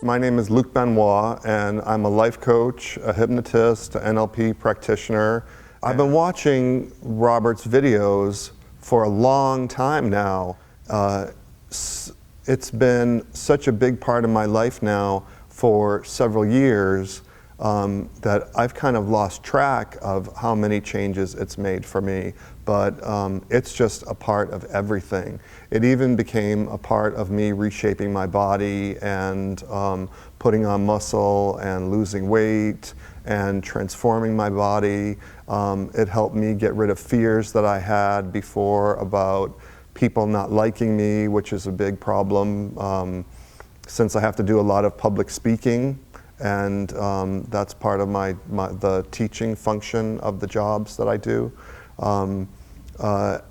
My name is Luke Benoit, and I'm a life coach, a hypnotist, an NLP practitioner. I've been watching Robert's videos for a long time now. It's been such a big part of my life now for several years that I've kind of lost track of how many changes it's made for me. But it's just a part of everything. It even became a part of me reshaping my body and putting on muscle and losing weight and transforming my body. It helped me get rid of fears that I had before about people not liking me, which is a big problem since I have to do a lot of public speaking. And that's part of the teaching function of the jobs that I do.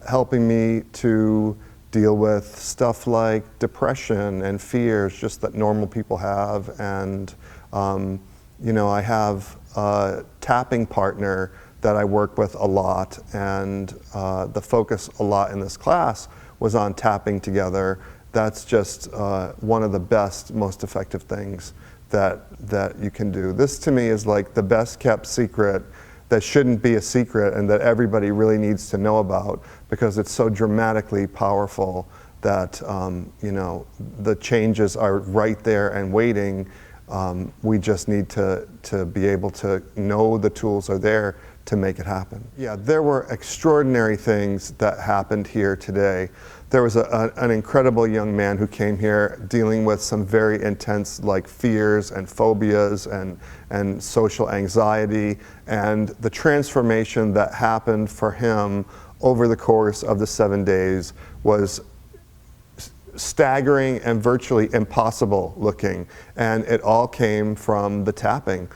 Helping me to deal with stuff like depression and fears just that normal people have. And I have a tapping partner that I work with a lot, and the focus a lot in this class was on tapping together. That's just one of the best, most effective things that you can do. This to me is like the best kept secret that shouldn't be a secret and that everybody really needs to know about, because it's so dramatically powerful that the changes are right there and waiting. We just need to be able to know the tools are there to make it happen. Yeah, there were extraordinary things that happened here today. There was an incredible young man who came here dealing with some very intense fears and phobias and social anxiety, and the transformation that happened for him over the course of the 7 days was staggering and virtually impossible looking. And it all came from the tapping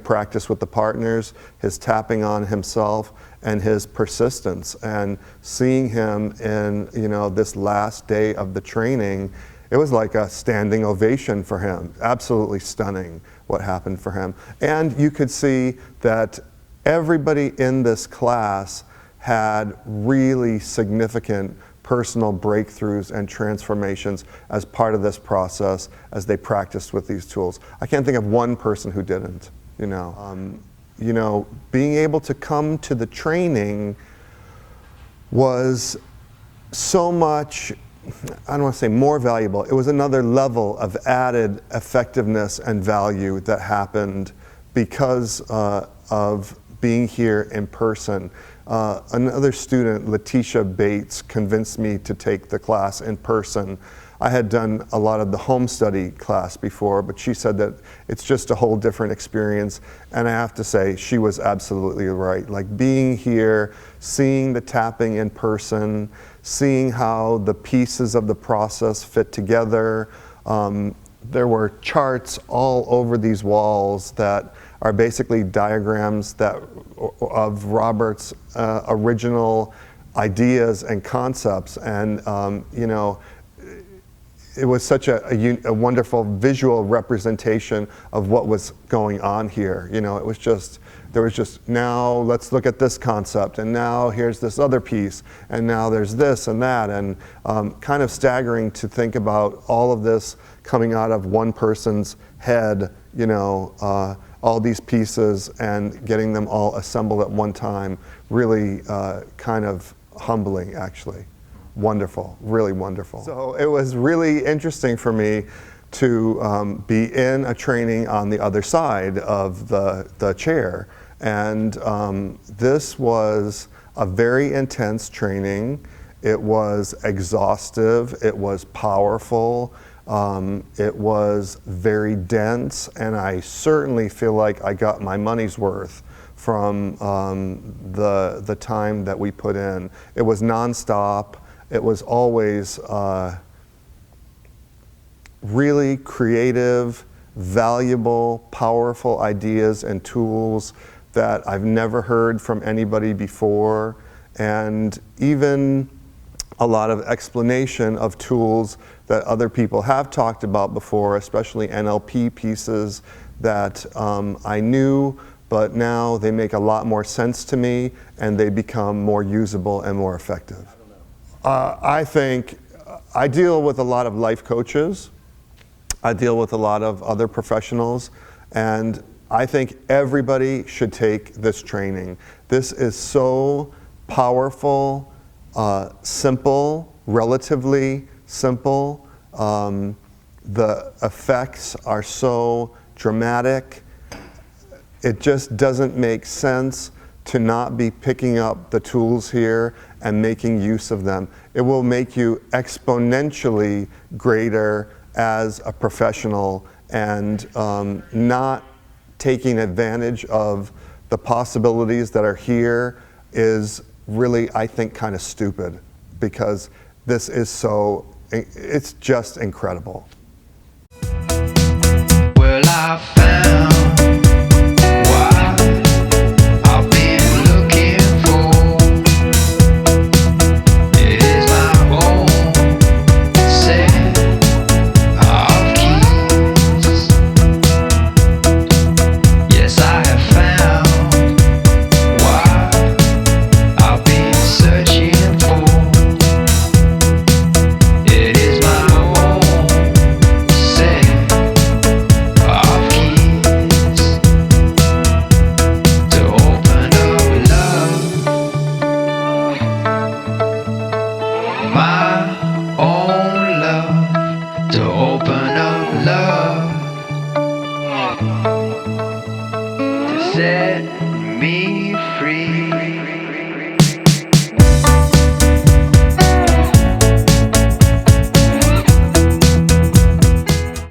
practice with the partners, his tapping on himself, and his persistence. And seeing him in this last day of the training, it was like a standing ovation for him. Absolutely stunning what happened for him. And you could see that everybody in this class had really significant personal breakthroughs and transformations as part of this process as they practiced with these tools. I can't think of one person who didn't. Being able to come to the training was so much, I don't want to say more valuable, it was another level of added effectiveness and value that happened because of being here in person. Another student, Letitia Bates, convinced me to take the class in person. I had done a lot of the home study class before, but she said that it's just a whole different experience. And I have to say, she was absolutely right. Like being here, seeing the tapping in person, seeing how the pieces of the process fit together. There were charts all over these walls that are basically diagrams of Robert's original ideas and concepts. And it was such a wonderful visual representation of what was going on here. It was just, there was just, now let's look at this concept, and now here's this other piece, and now there's this and that, and kind of staggering to think about all of this coming out of one person's head, all these pieces and getting them all assembled at one time. Really kind of humbling, actually. Wonderful, really wonderful. So it was really interesting for me to be in a training on the other side of the chair. And this was a very intense training. It was exhaustive, it was powerful, it was very dense, and I certainly feel like I got my money's worth from the time that we put in. It was nonstop. It was always really creative, valuable, powerful ideas and tools that I've never heard from anybody before, and even a lot of explanation of tools that other people have talked about before, especially NLP pieces that I knew, but now they make a lot more sense to me and they become more usable and more effective. I think I deal with a lot of life coaches, I deal with a lot of other professionals, and I think everybody should take this training. This is so powerful, simple, relatively simple. The effects are so dramatic. It just doesn't make sense to not be picking up the tools here and making use of them. It will make you exponentially greater as a professional, and not taking advantage of the possibilities that are here is really, I think, kind of stupid, because this is so, it's just incredible. Well, I found what I've been looking for. It is my own set of keys. Yes, I have found what I've been searching for. It is my own set of keys to open up love. My own love to open up love, to set me